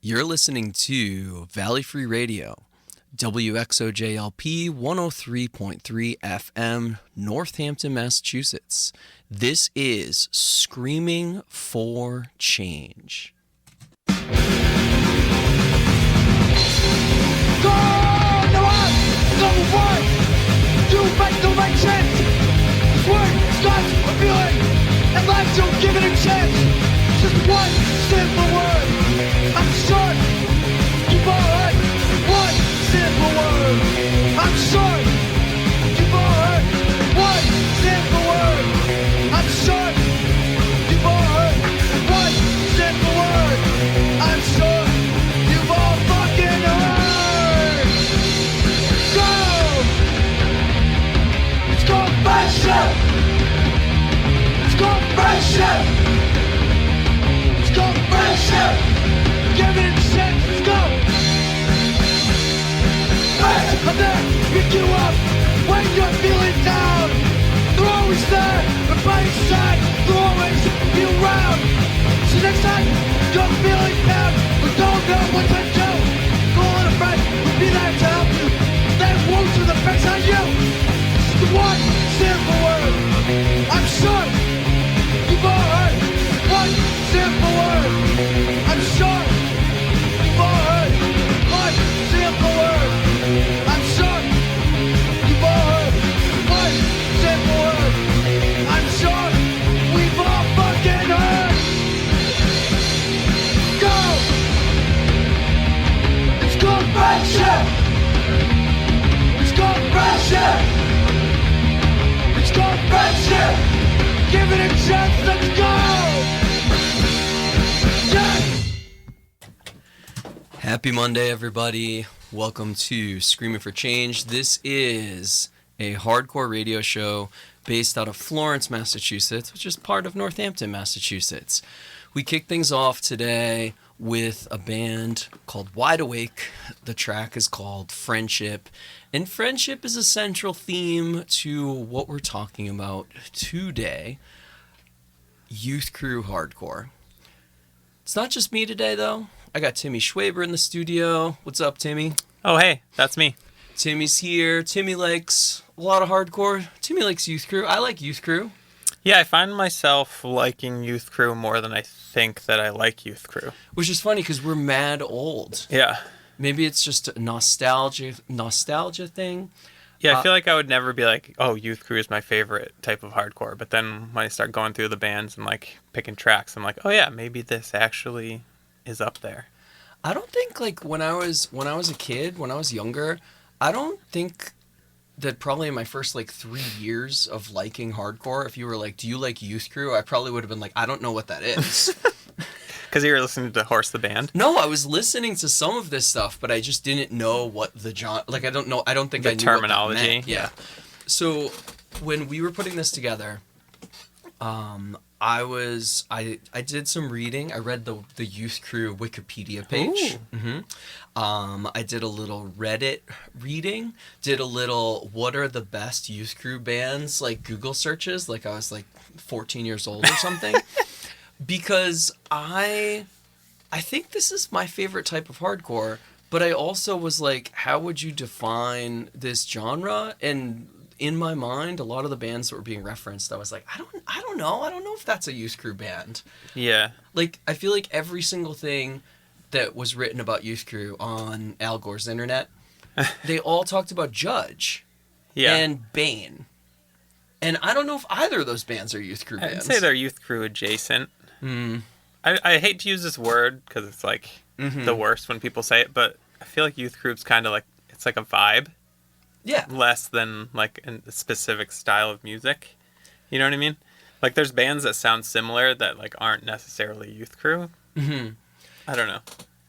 You're listening to Valley Free Radio WXOJ-LP 103.3 FM, Northampton, Massachusetts. This is Screaming for Change. Go! No one! Number one! You make the right chance! This word starts a feeling, and life don't give it a chance. Just one simple word. I'm short. You've all heard. One simple word. I'm short. You've all heard. One simple word. I'm short. You've all heard. One simple word. I'm short. You've all fucking heard. Go! It's called friendship. It's called friendship. It's called friendship. Give it a chance. Let's go. Friends are there to pick you up when you're feeling down. They're always there, but by your side, they'll always be around. So next time you're feeling down, but don't know what to do, call on a friend who'll be there to help you. That won't do the best on you. Just the one simple word. I'm sure you've all heard. One simple word. I'm sure you've all heard. One simple word. I'm sure you've all heard. One simple word. I'm sure we've all fucking heard. Go! It's called friendship. It's called friendship. It's called friendship. Give it a chance. Let's go! Happy Monday, everybody. Welcome to Screaming for Change. This is a hardcore radio show based out of Florence, Massachusetts, which is part of Northampton, Massachusetts. We kick things off today with a band called Wide Awake. The track is called Friendship, and friendship is a central theme to what we're talking about today. Youth crew hardcore. It's not just me today, though. I got Timmy SCHWABER in the studio. What's up, Timmy? Oh, hey, that's me. Timmy's here. Timmy likes a lot of hardcore. Timmy likes youth crew. I like youth crew. Yeah, I find myself liking youth crew more than I think that I like youth crew. Which is funny because we're mad old. Yeah. Maybe it's just a nostalgia thing. Yeah, I feel like I would never be like, oh, youth crew is my favorite type of hardcore. But then when I start going through the bands and like picking tracks, I'm like, oh yeah, maybe this actually is up there. I don't think like when I was a kid, when I was younger, I don't think that probably in my first like 3 years of liking hardcore, if you were like, do you like youth crew? I probably would have been like, I don't know what that is. Because you were listening to Horse the Band? No, I was listening to some of this stuff, but I just didn't know what the genre, like I don't think the I knew terminology. What that meant. Yeah. So when we were putting this together, I did some reading. I read the Youth Crew Wikipedia page. I did a little Reddit reading. Did a little what are the best Youth Crew bands like Google searches. Like I was like 14 years old or something. Because I think this is my favorite type of hardcore. But I also was like, how would you define this genre? And in my mind, a lot of the bands that were being referenced, I was like, I don't know. I don't know if that's a youth crew band. Yeah. Like, I feel like every single thing that was written about youth crew on Al Gore's internet, they all talked about Judge and Bane. And I don't know if either of those bands are youth crew bands. I'd say they're youth crew adjacent. I hate to use this word because it's like the worst when people say it, but I feel like youth crew is kind of like, it's like a vibe. Yeah. Less than like a specific style of music. You know what I mean? Like there's bands that sound similar that like aren't necessarily youth crew. I don't know.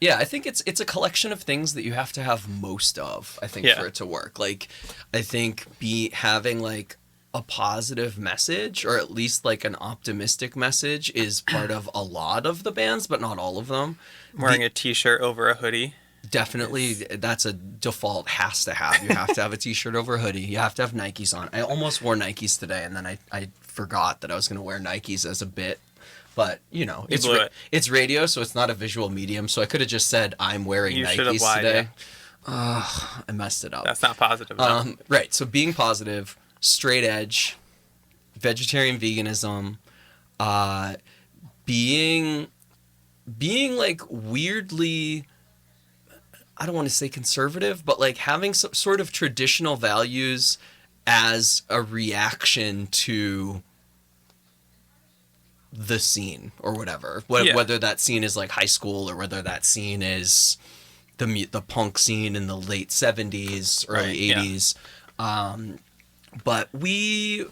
Yeah, I think it's a collection of things that you have to have most of, I think, for it to work. Like, I think having like a positive message, or at least like an optimistic message, is part of a lot of the bands, but not all of them. Wearing a t-shirt over a hoodie. Definitely, that's a default, has to have. You have to have a t-shirt over a hoodie. You have to have Nikes on. I almost wore Nikes today, and then I forgot that I was going to wear Nikes as a bit. But, you know, You blew it. it's radio, so it's not a visual medium. So I could have just said, I'm wearing You should have Nikes lied, today. I messed it up. That's not positive enough. Right. So being positive, straight edge, vegetarian veganism, being like weirdly, I don't want to say conservative, but like having some sort of traditional values as a reaction to the scene or whatever. Whether that scene is like high school or whether that scene is the punk scene in the late 70s, early 80s. But we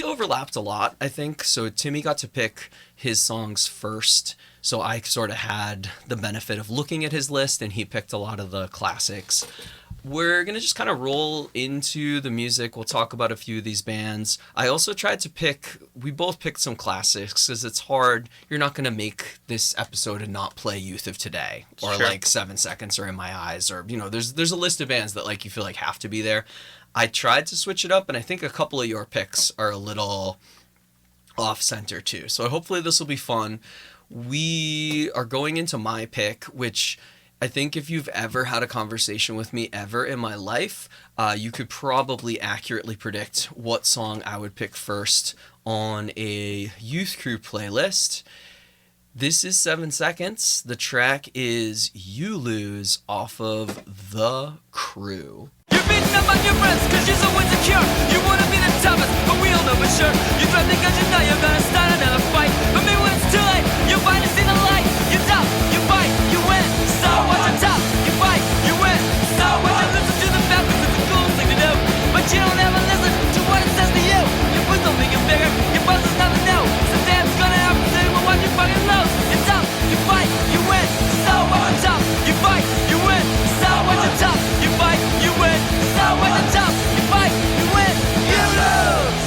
overlapped a lot, I think. So Timmy got to pick his songs first. So I sort of had the benefit of looking at his list, and he picked a lot of the classics. We're going to just kind of roll into the music. We'll talk about a few of these bands. I also tried to we both picked some classics because it's hard. You're not going to make this episode and not play Youth of Today or Sure. like 7 Seconds or In My Eyes, or, you know, there's a list of bands that like you feel like have to be there. I tried to switch it up, and I think a couple of your picks are a little off center too. So hopefully this will be fun. We are going into my pick, which I think if you've ever had a conversation with me ever in my life, you could probably accurately predict what song I would pick first on a Youth Crew playlist. This is 7 Seconds. The track is You Lose off of The Crew. You're beating up on your friends cause you're so insecure. You wanna be the toughest, but we all know for sure. You threaten because you know you're gonna start another fight. But maybe when it's too late, you finally see the light. You're tough, you fight, you win. So what you're tough, you fight, you win. So what you listen to the best cause it's a cool thing to do. But you don't ever listen to what it says to you. Your foot's don't make it bigger, your buzz is nothing new. So damn's gonna have to say, well what you fucking lose. You're tough, you fight, you win. So what you're tough, you fight, you win. So what you're tough, you fight, you win. So when you're tough, you fight, you win, you lose.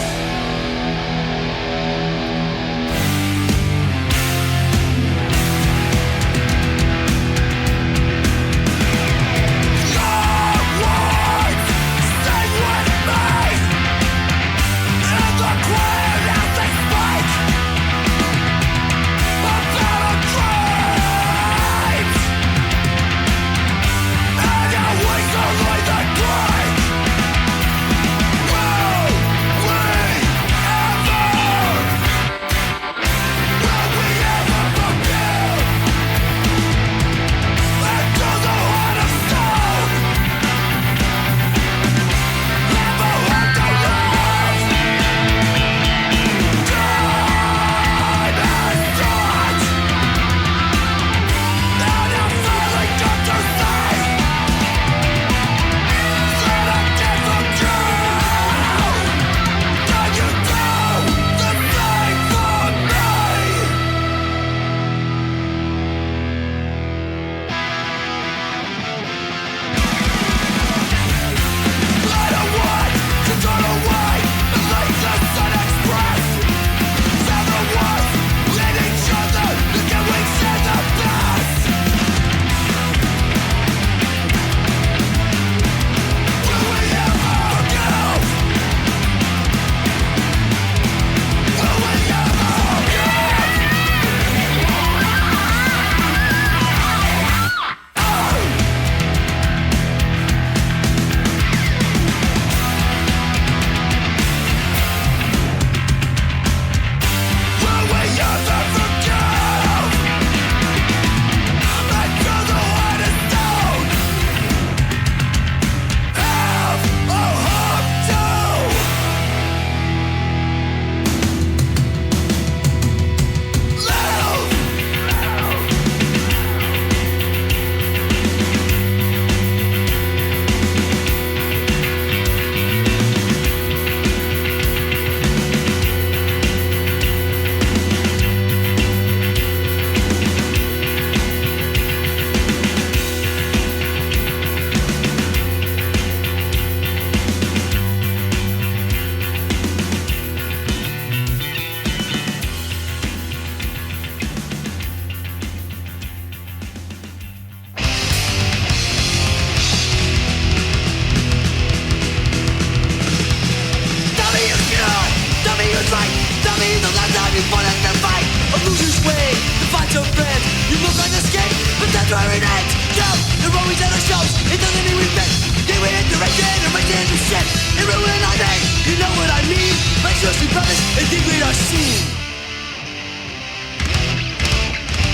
clarinets. Yo, they're always at our shows. It doesn't mean we fit. Yeah, we interacted and we did the shit. It ruined our day. You know what I mean? Like seriously, brothers, and degrade our scene.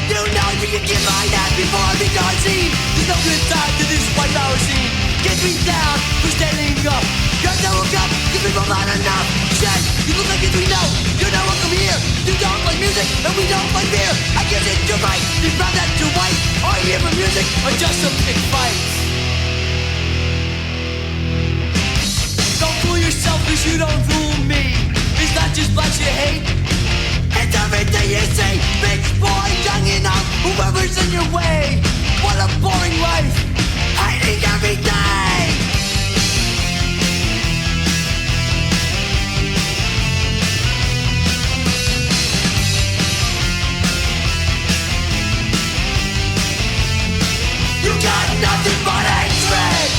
You know you can get my ass before I be gone seen. There's no good time to this white power scene. Get me down for standing up. Guys that woke up, cause people not enough. Shit, you look like we know. You're not welcome here. You don't like music, and we don't like beer. I guess it's your right. You found that you're white. Are you here for music, or just some big fights? Don't fool yourself, cause you don't fool me. It's not just blacks you hate. It's everything you see. Bitch, boy, young enough. Whoever's in your way. What a boring life. Hating every day. You got nothing but hatred.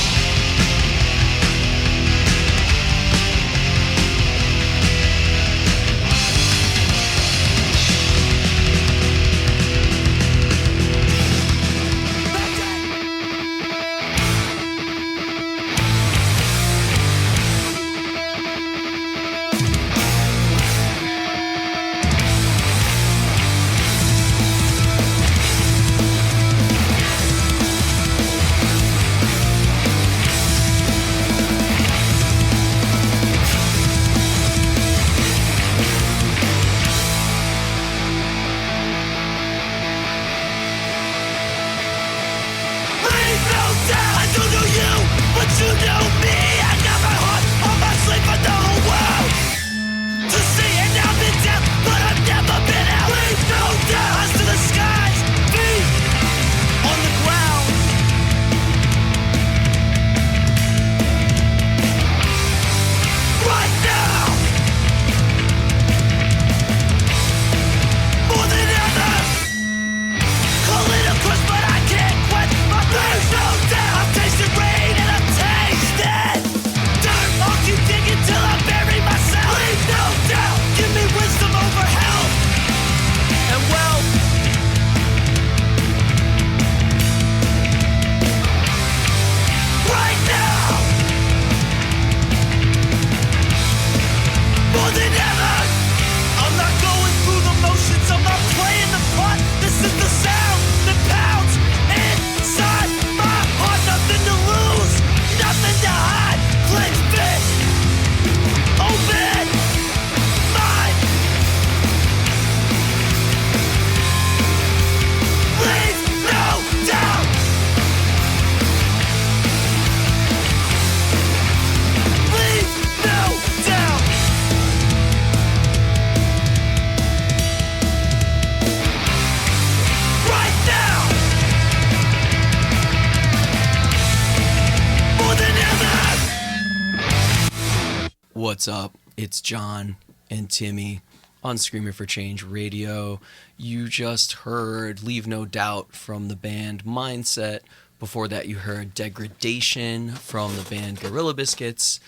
What's up? It's John and Timmy on Screaming for Change Radio. You just heard Leave No Doubt from the band Mindset. Before that, you heard Degradation from the band Gorilla Biscuits.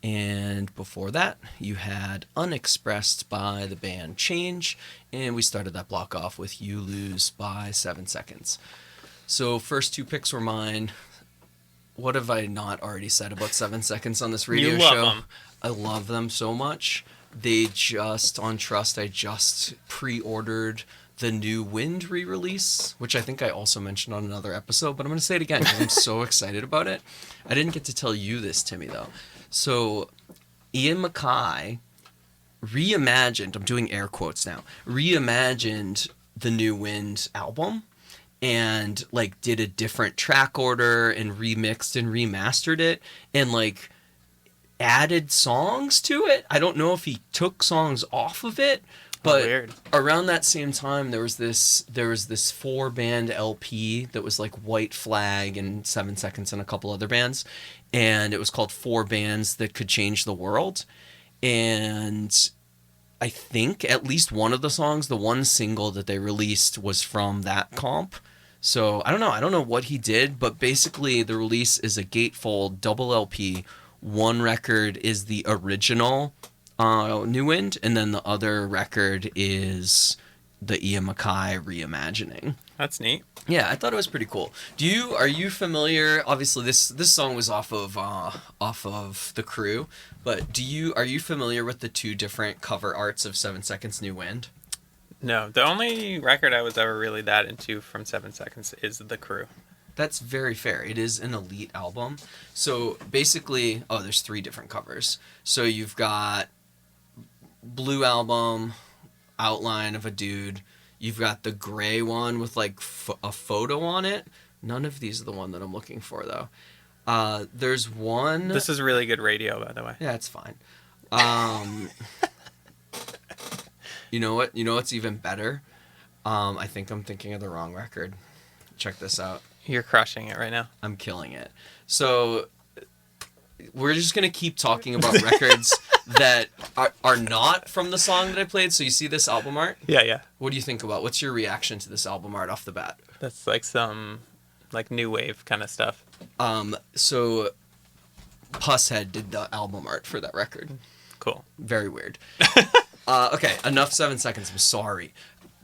And before that, you had Unexpressed by the band Change. And we started that block off with You Lose by 7 Seconds. So first two picks were mine. What have I not already said about 7 Seconds on this radio You love show? them. I love them so much. They just, on Trust, I just pre-ordered the new Wind re-release, which I think I also mentioned on another episode, but I'm going to say it again because I'm so excited about it. I didn't get to tell you this, Timmy, though. So, Ian MacKaye reimagined, I'm doing air quotes now, reimagined the new Wind album and, like, did a different track order and remixed and remastered it and, like, added songs to it. I don't know if he took songs off of it, but weird. Around that same time there was this 4-band LP that was like White Flag and 7 Seconds and a couple other bands, and it was called 4 Bands That Could Change the World. And I think at least one of the songs, the one single that they released, was from that comp. So I don't know what he did, but basically the release is a gatefold double LP. One record is the original New Wind, and then the other record is the Ian MacKaye reimagining, That's neat. Yeah, I thought it was pretty cool. Are you familiar? Obviously, this song was off of The Crew, but are you familiar with the two different cover arts of 7 Seconds New Wind? No, the only record I was ever really that into from 7 Seconds is The Crew. That's very fair. It is an elite album. So basically, there's 3 different covers. So you've got Blue Album, outline of a dude. You've got the gray one with like a photo on it. None of these are the one that I'm looking for though. There's one. This is really good radio, by the way. Yeah, it's fine. You know what? You know what's even better? I think I'm thinking of the wrong record. Check this out. You're crushing it right now. I'm killing it. So we're just going to keep talking about records that are not from the song that I played. So you see this album art? Yeah. What do you think about? What's your reaction to this album art off the bat? That's like some like new wave kind of stuff. So Pusshead did the album art for that record. Cool. Very weird. Okay, enough 7 Seconds. I'm sorry.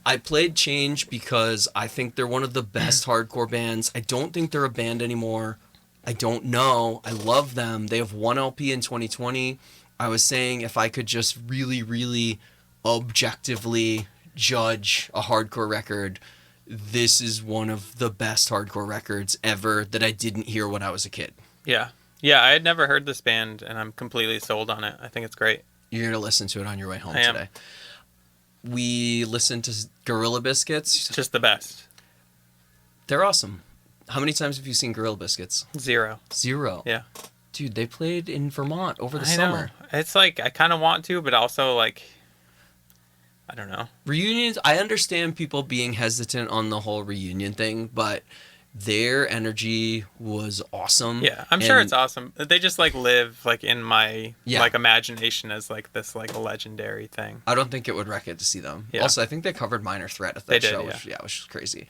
I played Change because I think they're one of the best hardcore bands. I don't think they're a band anymore. I don't know. I love them. They have 1 LP in 2020. I was saying if I could just really, really objectively judge a hardcore record, this is one of the best hardcore records ever that I didn't hear when I was a kid. Yeah. Yeah, I had never heard this band, and I'm completely sold on it. I think it's great. You're going to listen to it on your way home today. We listened to Gorilla Biscuits. Just the best. They're awesome. How many times have you seen Gorilla Biscuits? 0. 0. Yeah. Dude, they played in Vermont over the I summer. know. It's like, I kind of want to, but also like, I don't know. Reunions, I understand people being hesitant on the whole reunion thing, but their energy was awesome. Yeah, I'm sure it's awesome. They just like live like in my like imagination as like this like a legendary thing. I don't think it would wreck it to see them. Yeah. Also, I think they covered Minor Threat at that show, which was crazy.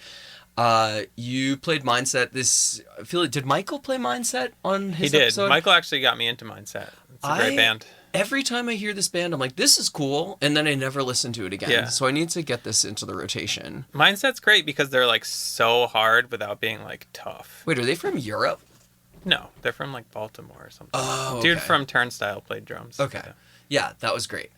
You played Mindset. I feel like, did Michael play Mindset on his episode? He did. Michael actually got me into Mindset. It's a great band. Every time I hear this band, I'm like, this is cool, and then I never listen to it again. Yeah. So I need to get this into the rotation. Mindset's great because they're like so hard without being like tough. Wait, are they from Europe? No, they're from like Baltimore or something. Oh, okay. Dude from Turnstile played drums. Okay. Yeah, that was great.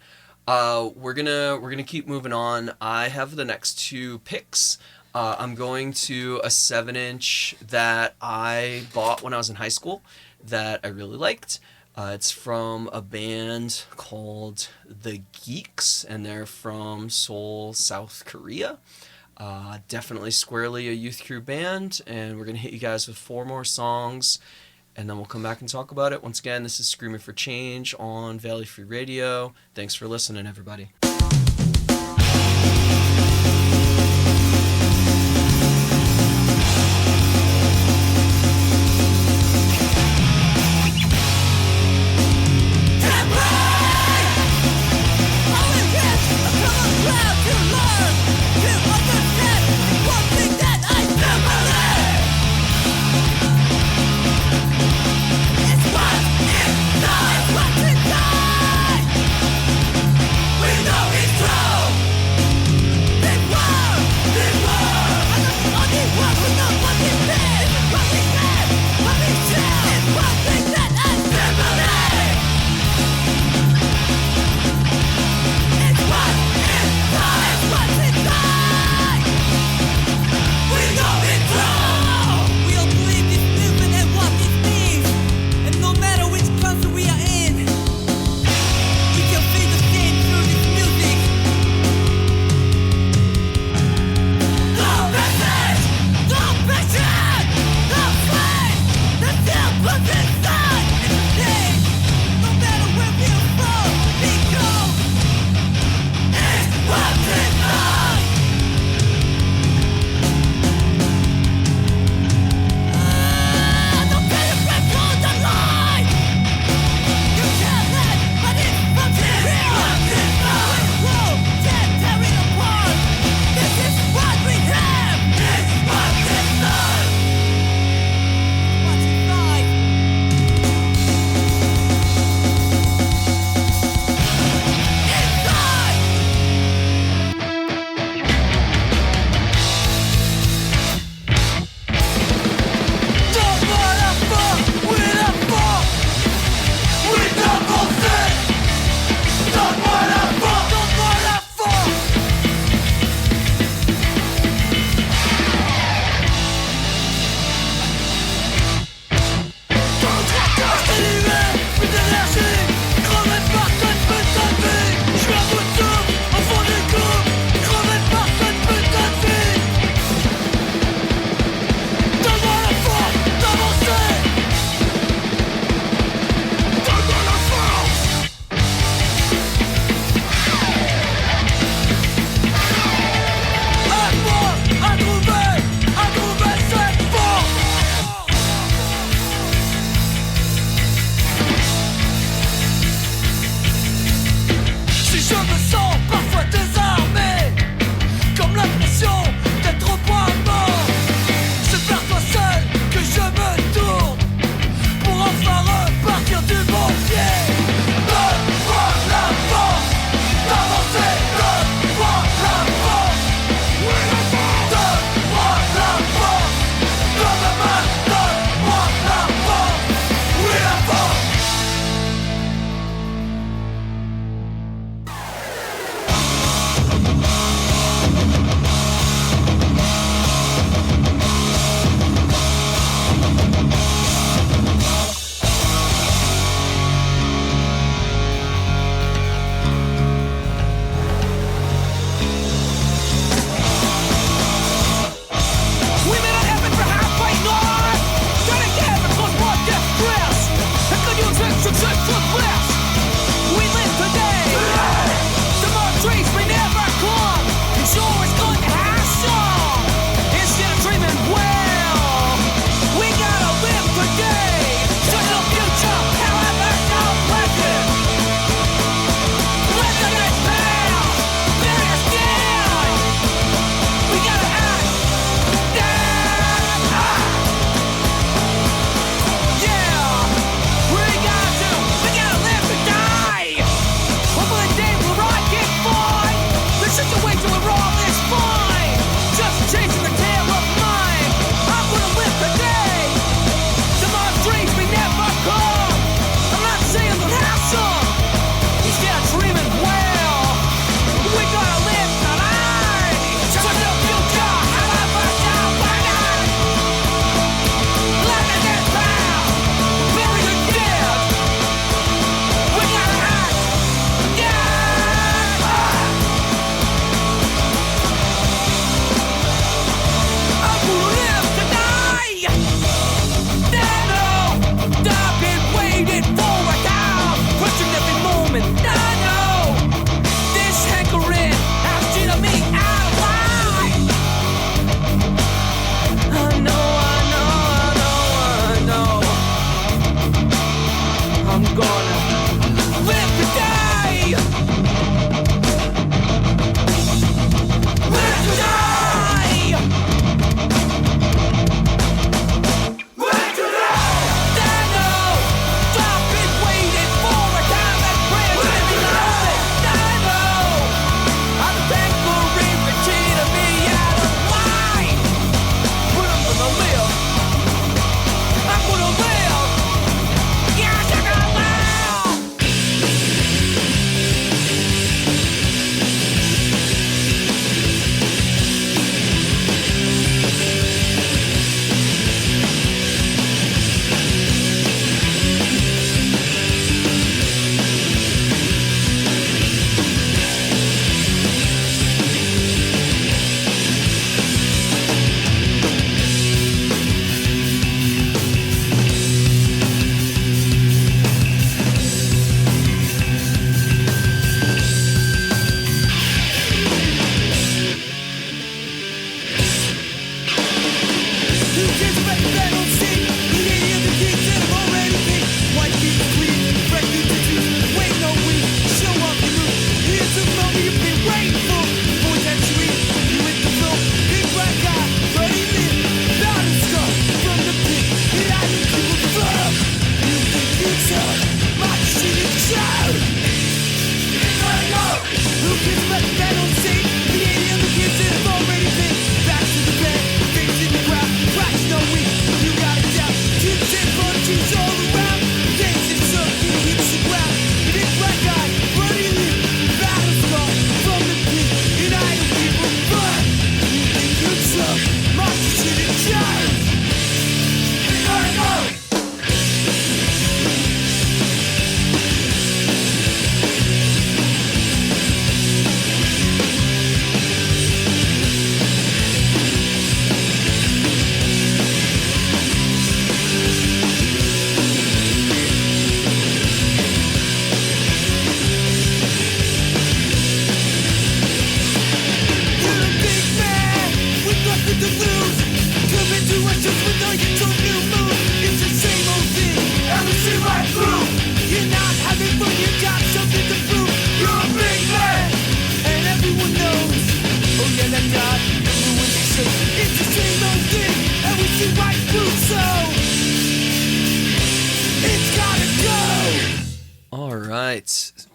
We're gonna keep moving on. I have the next 2 picks. I'm going to a 7-inch that I bought when I was in high school that I really liked. It's from a band called The Geeks, and they're from Seoul, South Korea. Definitely squarely a youth crew band, and we're going to hit you guys with 4 more songs, and then we'll come back and talk about it. Once again, this is Screaming for Change on Valley Free Radio. Thanks for listening, everybody. We know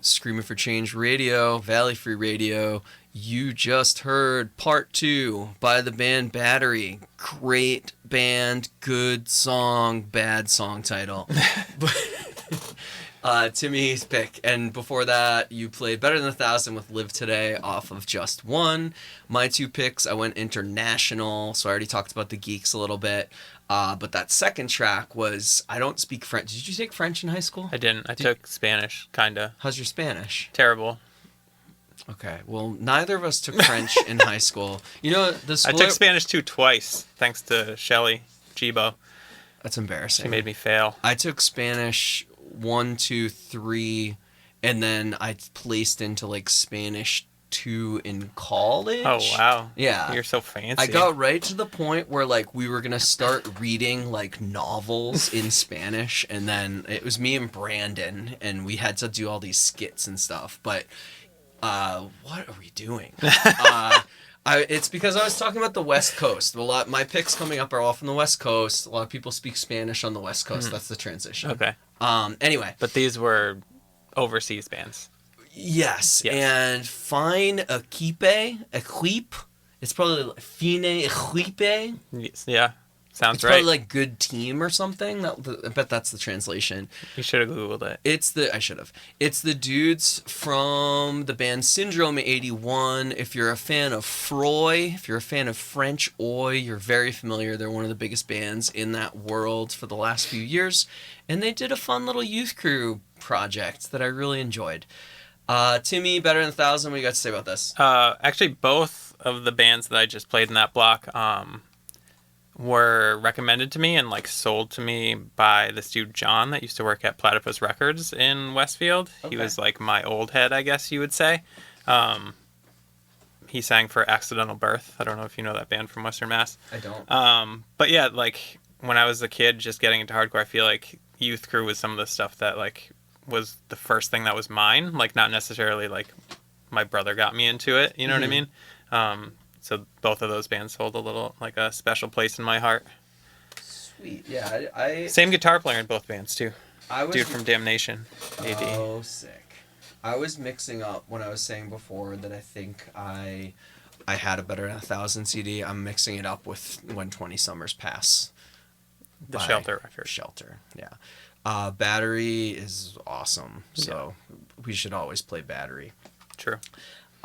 Screaming for Change Radio, Valley Free Radio. You just heard Part 2 by the band Battery. Great band, good song, bad song title. Timmy's pick. And before that, you played Better Than 1,000 with Live Today off of Just One. My two picks, I went international, so I already talked about the Geeks a little bit. But that second track was, I don't speak French. Did you take French in high school? I didn't. I took Spanish, kinda. How's your Spanish? Terrible. Okay, well, neither of us took French in high school. You know, the school... I took Spanish too twice, thanks to Shelly Jibo. That's embarrassing. She made me fail. I took Spanish 1, 2, 3, and then I placed into, like, Spanish 2 in college. Oh, wow. Yeah. You're so fancy. I got right to the point where, like, we were going to start reading, like, novels in Spanish, and then it was me and Brandon, and we had to do all these skits and stuff, but what are we doing? It's because I was talking about the West Coast. My picks coming up are all from the West Coast. A lot of people speak Spanish on the West Coast. That's the transition. Okay. Anyway. But these were overseas bands. Yes. And Fine Equipe. It's probably like Fine Equipe. Yeah. Sounds it's right. Probably like good team or something. I bet that's the translation. You should have Googled it. I should have. It's the dudes from the band Syndrome 81. If you're a fan of Froy, if you're a fan of French Oi, you're very familiar. They're one of the biggest bands in that world for the last few years. And they did a fun little youth crew project that I really enjoyed. Timmy, Better Than 1,000, what do you got to say about this? Actually, both of the bands that I just played in that block were recommended to me and like sold to me by this dude John that used to work at Platypus Records in Westfield. Okay. He was like my old head, I guess you would say. He sang for Accidental Birth. I don't know if you know that band from Western Mass. I don't. But yeah, like when I was a kid just getting into hardcore, I feel like Youth Crew was some of the stuff that like was the first thing that was mine. Like not necessarily like my brother got me into it. You know what I mean? So both of those bands hold a little, like a special place in my heart. Sweet. Yeah, I... Same guitar player in both bands, too. Dude from Damnation. AD. Oh, sick. I was mixing up when I was saying before that I think I had a Better Than 1,000 CD. I'm mixing it up with When 20 Summers Pass. The Shelter record. Shelter, yeah. Battery is awesome, so we should always play Battery. True.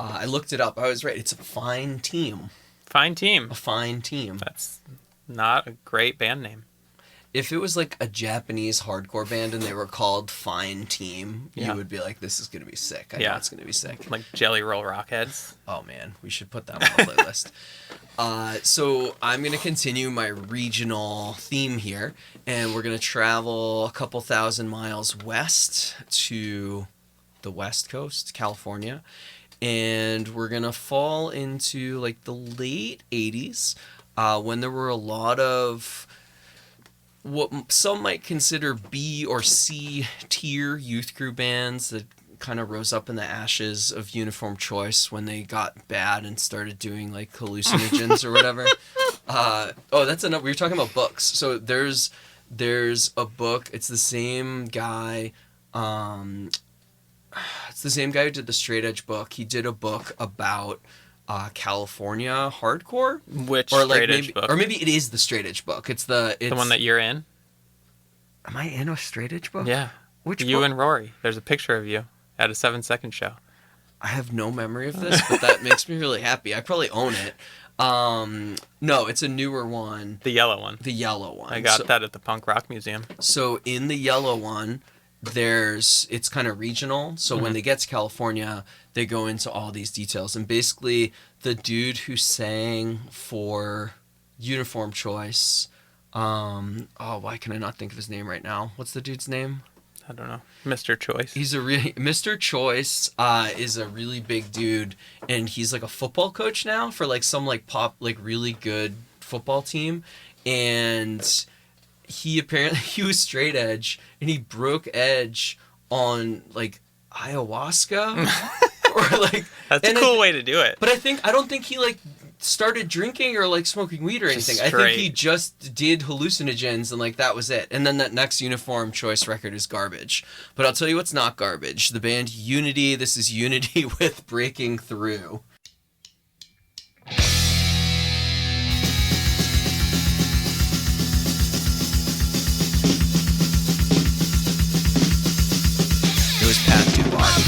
I looked it up. I was right. It's a fine team. Fine team. A fine team. That's not a great band name. If it was like a Japanese hardcore band and they were called Fine Team, you would be like, this is going to be sick. I know it's going to be sick. Like Jelly Roll Rockheads. Oh, man. We should put that on the playlist. So I'm going to continue my regional theme here, and we're going to travel a couple thousand miles west to the West Coast, California. And we're going to fall into like the late 80s when there were a lot of what some might consider B or C tier youth crew bands that kind of rose up in the ashes of Uniform Choice when they got bad and started doing like hallucinogens or whatever. That's enough. We were talking about books. So there's there's a book. It's the same guy. It's the same guy who did the Straight Edge book. He did a book about California hardcore. Which or like Straight Edge maybe, book? Or maybe it is the Straight Edge book. It's the one that you're in? Am I in a Straight Edge book? Yeah. Which you book? and Rory. There's a picture of you at a 7-second show. I have no memory of this, but that makes me really happy. I probably own it. No, it's a newer one. The yellow one. The yellow one. I got that at the Punk Rock Museum. So in the yellow one, it's kind of regional. So when they get to California, they go into all these details. And basically, the dude who sang for Uniform Choice, why can I not think of his name right now? What's the dude's name? I don't know. Mr. Choice. Mr. Choice is a really big dude, and he's like a football coach now for like some like really good football team. And he was straight edge, and he broke edge on like ayahuasca or like that's a cool way to do it. But I don't think he like started drinking or like smoking weed or anything. I think he just did hallucinogens and like that was it. And then that next Uniform Choice record is garbage. But I'll tell you what's not garbage. The band Unity. This is Unity with Breaking Through. It was Pat Dubois.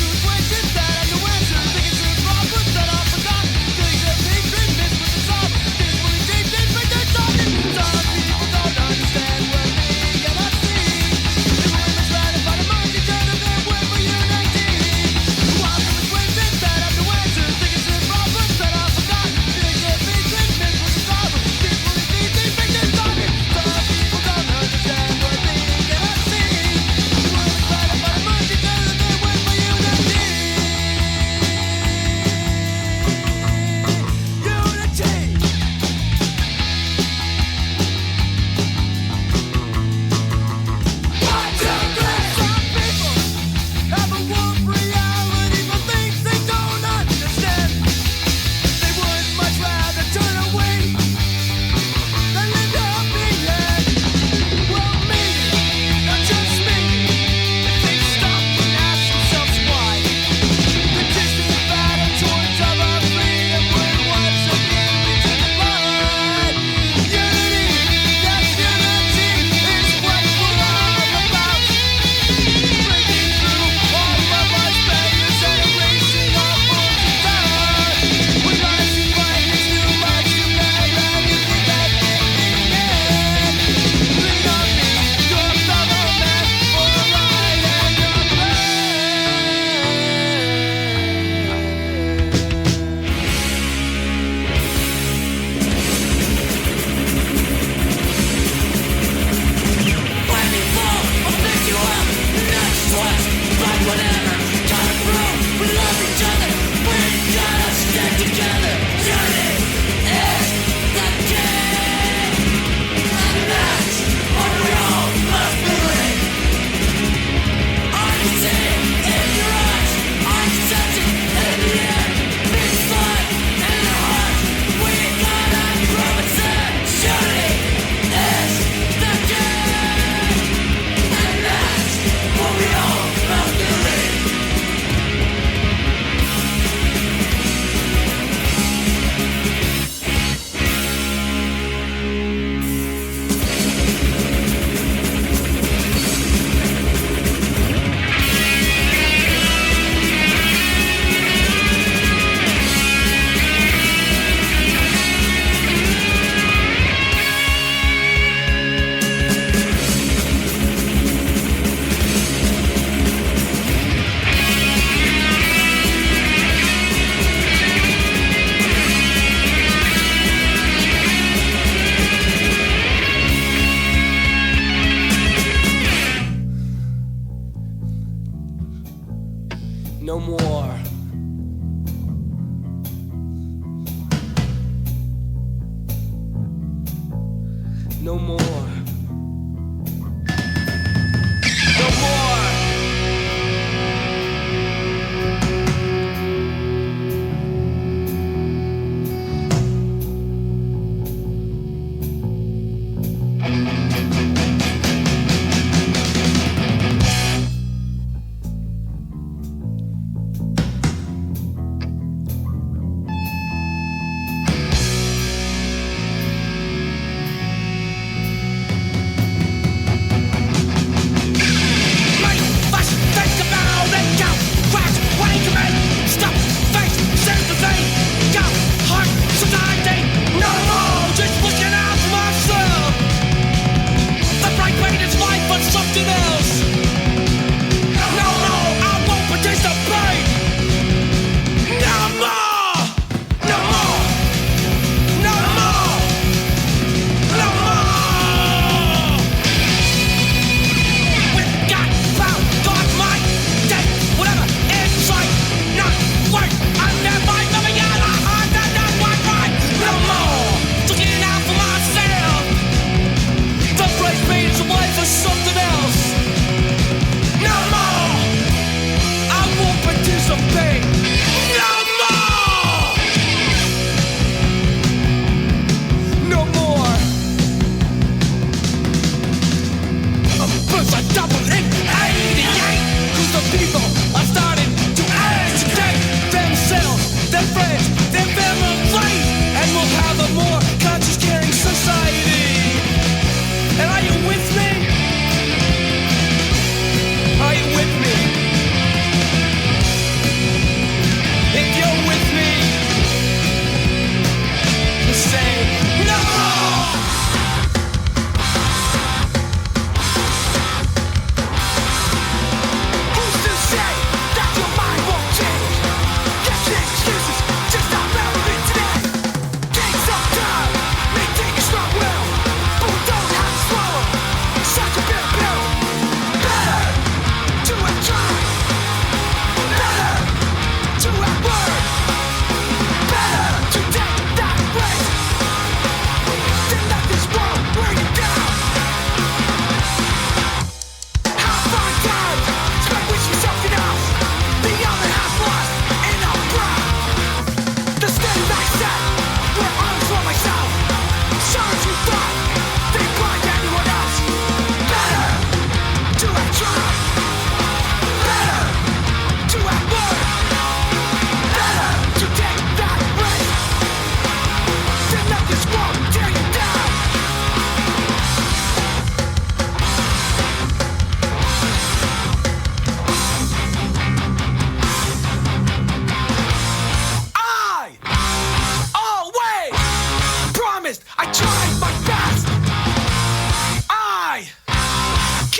No more. No more. No more.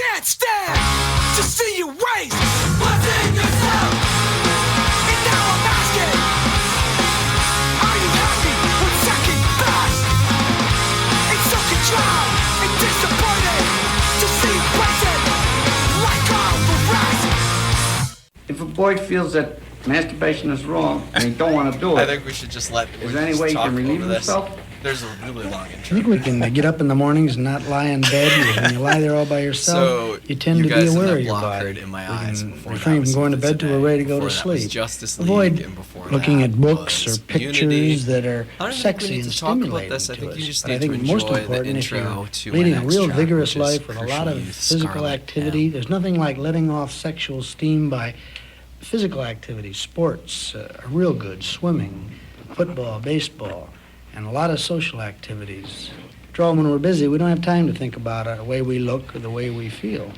can't stand to see you waste what's in yourself. And now I'm asking, are you happy with second best? It's so contrived and disappointed to see you wasted like all the rest. If a boy feels that masturbation is wrong and he don't want to do it, I think we should just let. is there any way you can relieve himself? There's a really long I intro. think we can get up in the mornings and not lie in bed. When you lie there all by yourself, you tend to be aware of your body. In my We eyes can before refrain that was from going to bed till we're ready to go to Before that was sleep. Justice League, Avoid and before looking that at books was or pictures Unity. that are I don't think we sexy need and to talk about stimulating this. I to think us. you just But I need to think most enjoy the important, if intro you're to leading my a next real track, vigorous which is life with a lot Crucial of Youth, physical Scarlet activity, M. there's nothing like letting off sexual steam by physical activities, sports, are real good, swimming, football, baseball, and a lot of social activities. After all, when we're busy, we don't have time to think about the way we look or the way we feel.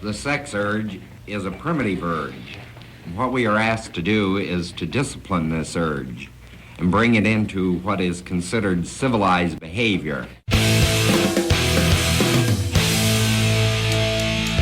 The sex urge is a primitive urge. What we are asked to do is to discipline this urge and bring it into what is considered civilized behavior.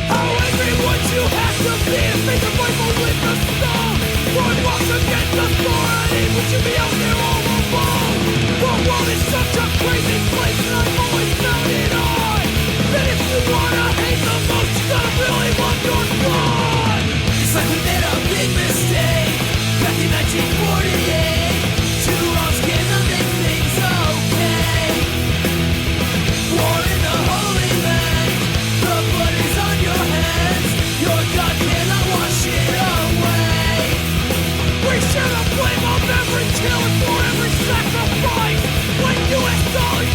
How angry would you have to be if they could rifle with the stone? Boardwalks against authority, would you be out there all alone? The world is such a crazy place and I've always found it odd that if you wanna hate the most, you gotta really love your God. It's like we made a big mistake back in 1948. Two wrongs cannot make things okay. War in the Holy Land, the blood is on your hands. Your God cannot wash it away. We share the blame of every kill and for every sacrifice. When U.S. dollars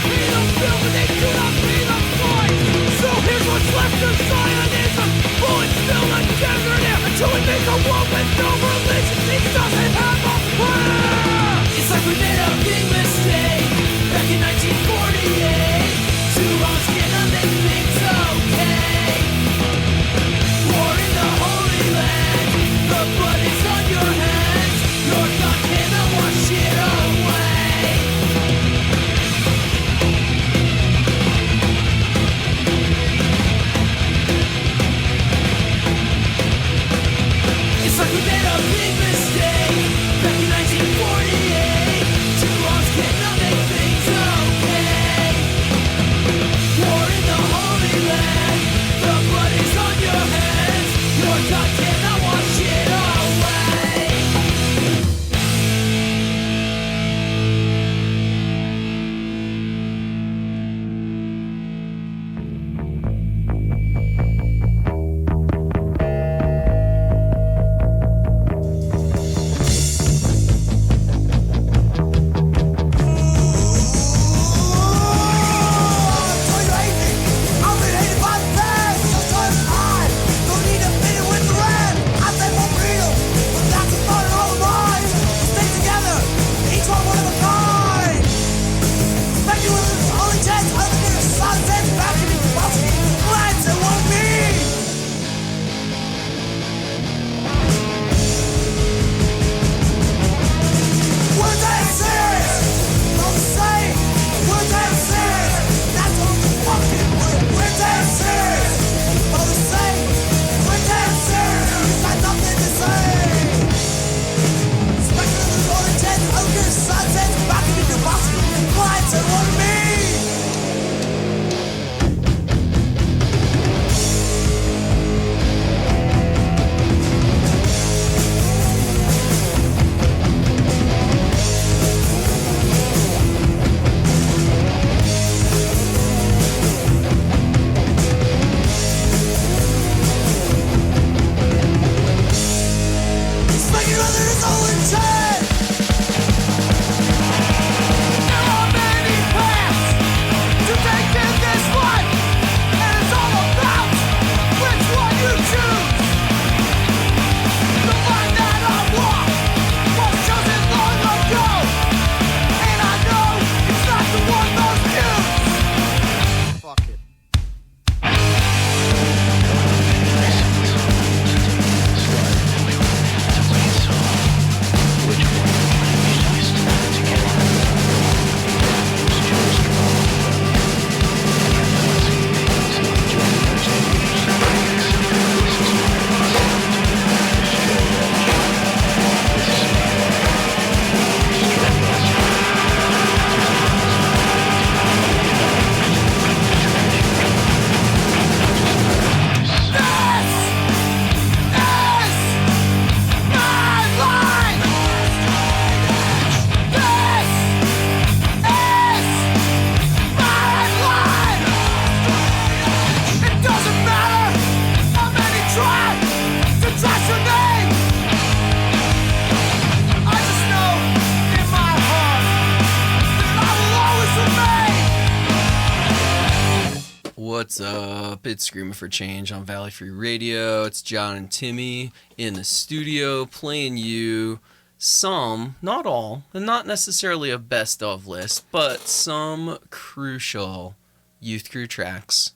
What's up? It's Screaming for Change on Valley Free Radio. It's John and Timmy in the studio playing you some, not all, and not necessarily a best of list, but some crucial Youth Crew tracks.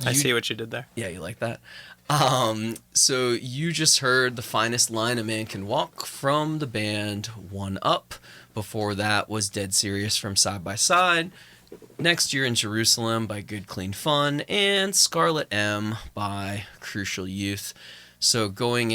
I see what you did there. Yeah, you like that? So you just heard The Finest Line a Man Can Walk from the band One Up. Before that was Dead Serious from Side by Side. Next Year in Jerusalem by Good Clean Fun. And Scarlet M by Crucial Youth. So going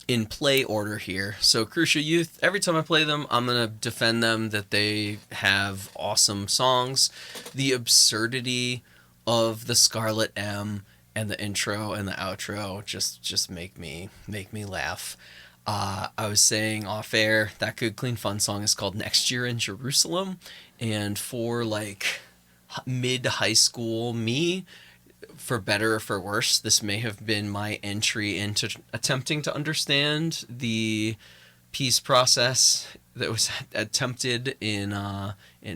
in play order here. So Crucial Youth, every time I play them, I'm going to defend them that they have awesome songs. The absurdity of the Scarlet M and the intro and the outro just make me laugh. I was saying off air, that Good Clean Fun song is called Next Year in Jerusalem, and for like mid high school me, for better or for worse, this may have been my entry into attempting to understand the peace process that was attempted in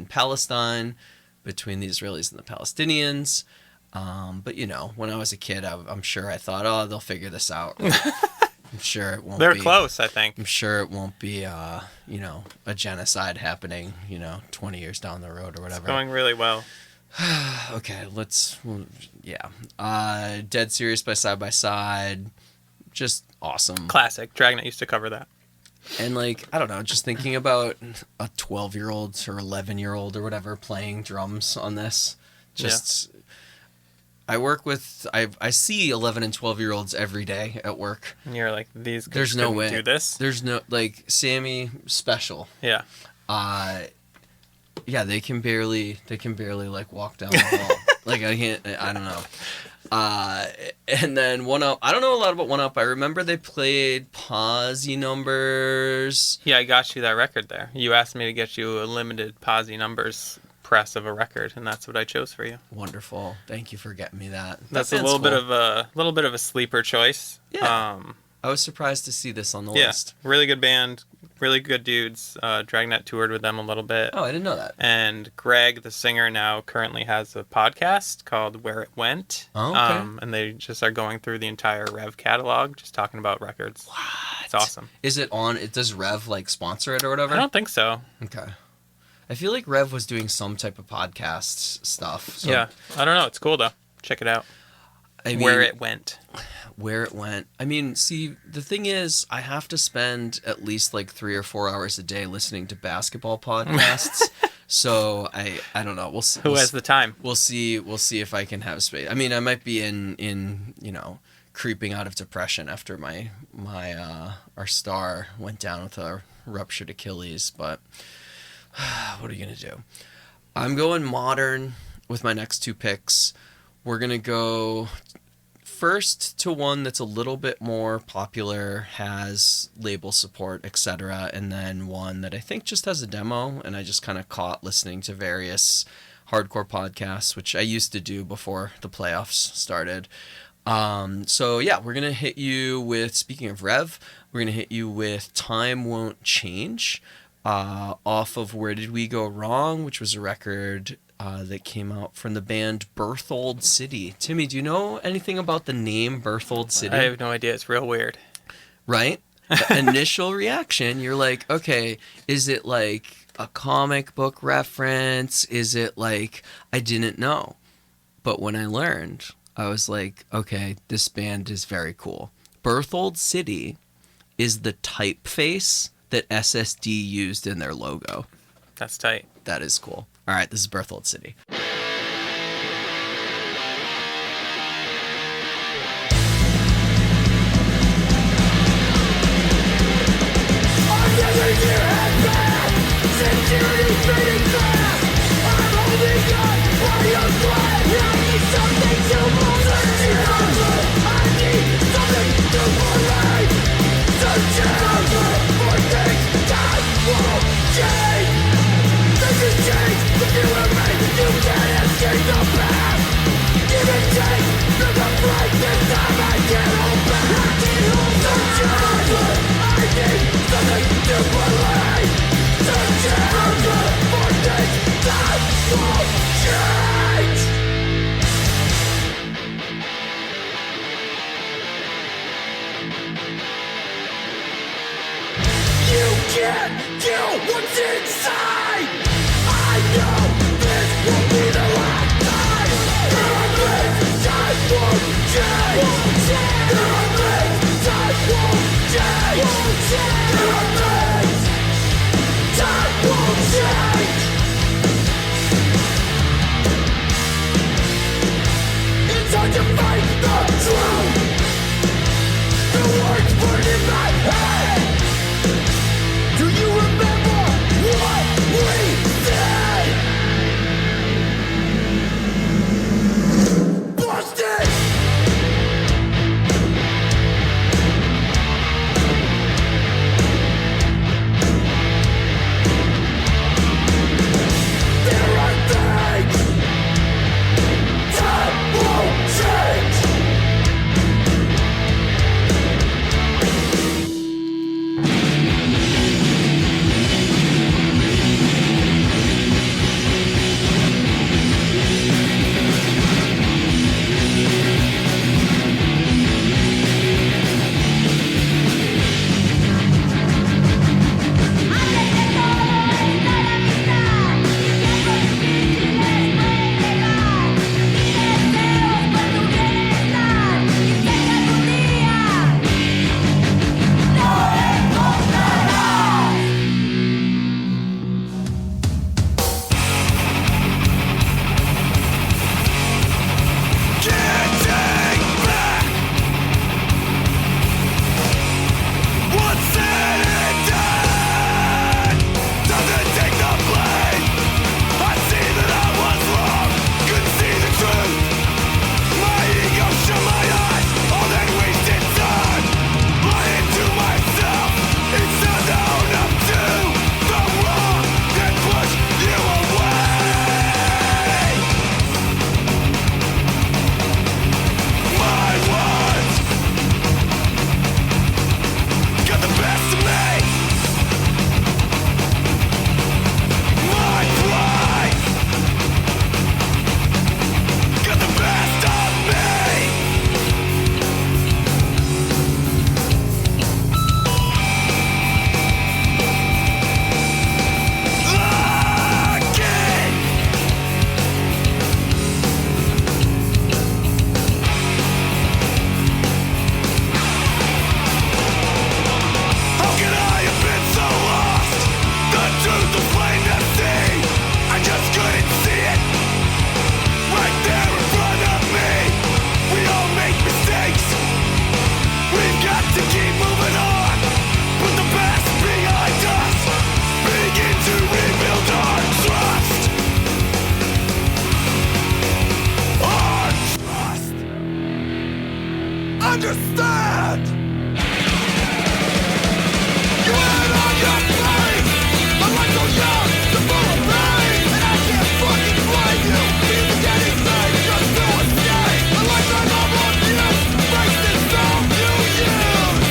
Palestine between the Israelis and the Palestinians. But you know, when I was a kid, I'm sure I thought, oh, they'll figure this out. I'm sure it won't. They're close, I think. I'm sure it won't be, a genocide happening, 20 years down the road or whatever. It's going really well. Okay, Dead Serious by Side by Side, just awesome. Classic. Dragnet used to cover that. And I don't know, just thinking about a 12-year-old or 11-year-old or whatever playing drums on this, I work with, I see 11 and 12-year-olds every day at work. And you're like, these kids There's no way. do this? There's no, Sammy, special. Yeah. Yeah, they can barely walk down the hall. I don't know. And then One Up, I don't know a lot about One Up. I remember they played Posy Numbers. Yeah, I got you that record there. You asked me to get you a limited Posy Numbers press of a record, and that's what I chose for you. Wonderful. Thank you for getting me that. That's a little bit of a sleeper choice. Yeah. I was surprised to see this on the list. Really good band, really good dudes. Dragnet toured with them a little bit. Oh, I didn't know that. And Greg, the singer, now currently has a podcast called Where It Went. Oh, okay. And they just are going through the entire Rev catalog, just talking about records. What? It's awesome. Is it on? Does Rev sponsor it or whatever? I don't think so. Okay. I feel like Rev was doing some type of podcast stuff. So. Yeah, I don't know. It's cool though. Check it out. Where It Went. Where It Went. I mean, see, the thing is, I have to spend at least 3 or 4 hours a day listening to basketball podcasts. So I don't know. We'll see. Who has the time? We'll see if I can have space. I mean, I might be in creeping out of depression after our star went down with a ruptured Achilles, but what are you going to do? I'm going modern with my next two picks. We're going to go first to one that's a little bit more popular, has label support, etc., and then one that I think just has a demo, and I just kind of caught listening to various hardcore podcasts, which I used to do before the playoffs started. So yeah, we're going to hit you with, speaking of Rev, we're going to hit you with Time Won't Change, off of Where Did We Go Wrong, which was a record that came out from the band Berthold City. Timmy, do you know anything about the name Berthold City? I have no idea. It's real weird. Right? The initial reaction, you're like, okay, is it a comic book reference? Is it I didn't know. But when I learned, I was like, okay, this band is very cool. Berthold City is the typeface that SSD used in their logo. That's tight. That is cool. All right, this is Berthold City. You can't kill what's inside. I know this will be the last time. There are things time won't change. There are things time won't change. There are things time won't change. It's hard to fight the truth. The words burn in my head. Do you remember what we said? Busted! There are things time won't change. Understand! You had on your face. My life so young, so full of pain, and I can't fucking blame you. Even getting paid just to escape. My lifetime of abuse, wasted soul you use.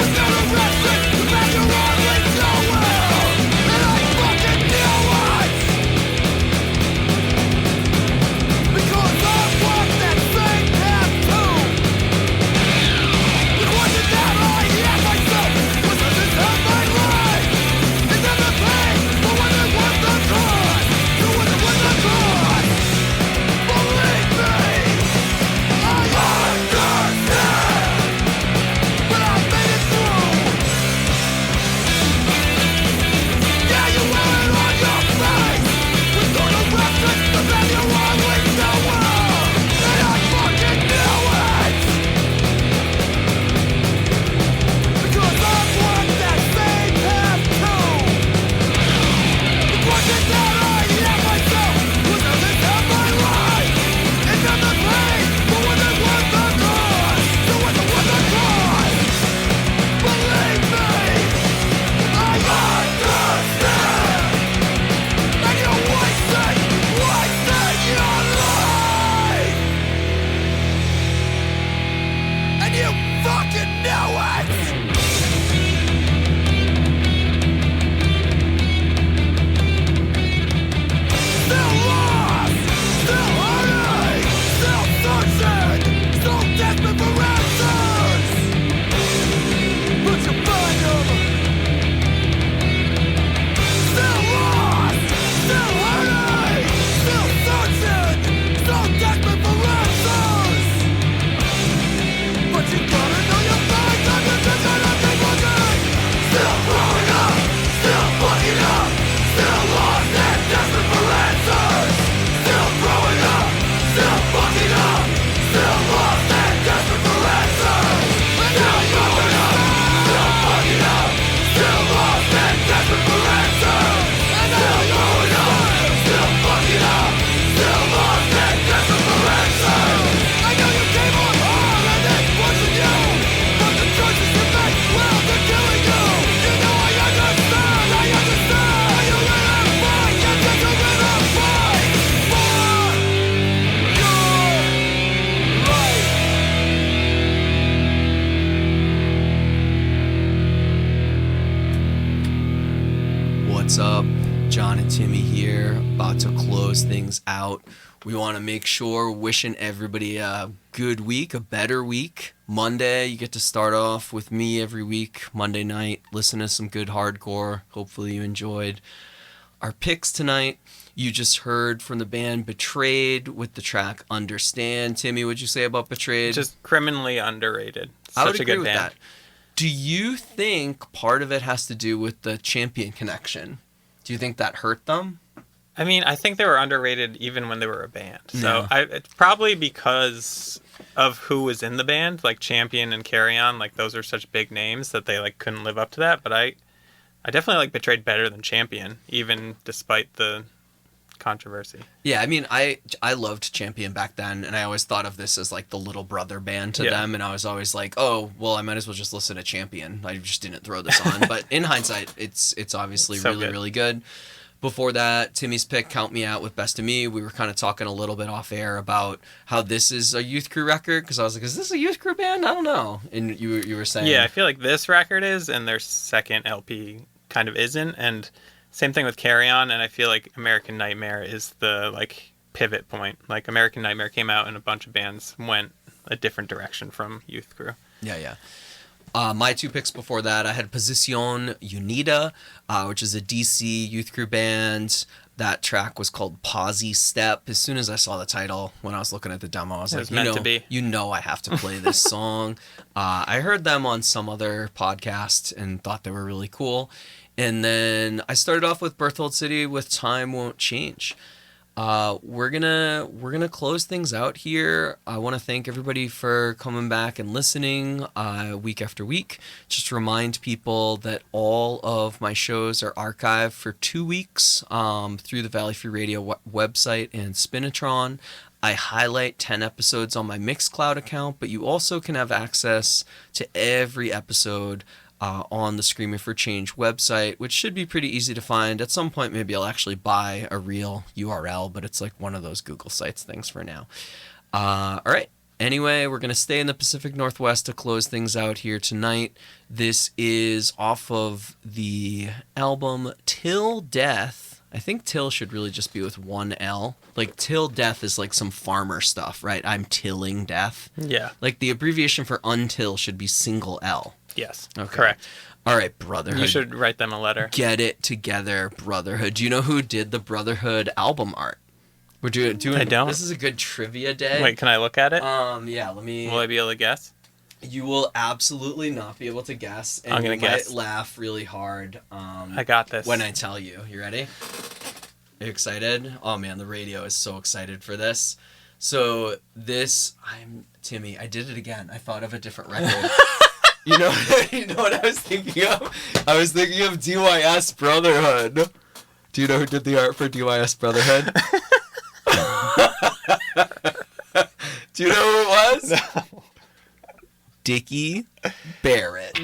Without a respite, you bet you're hardly nowhere. And I fucking knew it. Because I walked that same path too. The question what's up? John and Timmy here, about to close things out. We want to make sure we're wishing everybody a good week, a better week. Monday, you get to start off with me every week, Monday night, listen to some good hardcore. Hopefully you enjoyed our picks tonight. You just heard from the band Betrayed with the track Understand. Timmy, what'd you say about Betrayed? Just criminally underrated. I would Such a agree good with band. that. Do you think part of it has to do with the Champion connection? Do you think that hurt them? I mean, I think they were underrated even when they were a band. So Yeah. it's probably because of who was in the band, like Champion and Carry On. Like those are such big names that they like couldn't live up to that. But I definitely like Betrayed better than Champion, even despite the controversy. Yeah, I mean, I loved Champion back then, and I always thought of this as like the little brother band to them, and I was always like, oh, well, I might as well just listen to Champion. I just didn't throw this on. But in hindsight, it's obviously So really, good. really good. Before that, Timmy's pick, Count Me Out with Best of Me. We were kind of talking a little bit off air about how this is a Youth Crew record, because I was like, is this a Youth Crew band? I don't know. And you were saying... Yeah, I feel like this record is, and their second LP kind of isn't. And same thing with Carry On, and I feel like American Nightmare is the like pivot point. Like American Nightmare came out and a bunch of bands went a different direction from Youth Crew. Yeah. My two picks before that, I had Posición Unida, which is a DC Youth Crew band. That track was called Posy Step. As soon as I saw the title, when I was looking at the demo, I was It like, was meant to be. You know I have to play this song. I heard them on some other podcast and thought they were really cool. And then I started off with Berthold City with Time Won't Change. We're gonna close things out here. I want to thank everybody for coming back and listening week after week. Just remind people that all of my shows are archived for 2 weeks through the Valley Free Radio website and Spinatron. I highlight 10 episodes on my Mixcloud account, but you also can have access to every episode on the Screaming for Change website, which should be pretty easy to find. At some point, maybe I'll actually buy a real URL, but it's like one of those Google Sites things for now. All right. Anyway, we're going to stay in the Pacific Northwest to close things out here tonight. This is off of the album Till Death. I think Till should really just be with one L. Like, Till Death is like some farmer stuff, right? I'm tilling death. Yeah. Like, the abbreviation for until should be single L. Yes. Okay. Correct. All right, Brotherhood. You should write them a letter. Get it together, Brotherhood. Do you know who did the Brotherhood album art? We're doing. I don't. This is a good trivia day. Wait, can I look at it? Yeah. Let me. Will I be able to guess? You will absolutely not be able to guess, and I'm gonna you guess. might laugh really hard. I got this. When I tell you. You ready? Are you excited? Oh man, the radio is so excited for this. So Timmy. I did it again. I thought of a different record. You know what I was thinking of? I was thinking of DYS Brotherhood. Do you know who did the art for DYS Brotherhood? Do you know who it was? No. Dickie Barrett.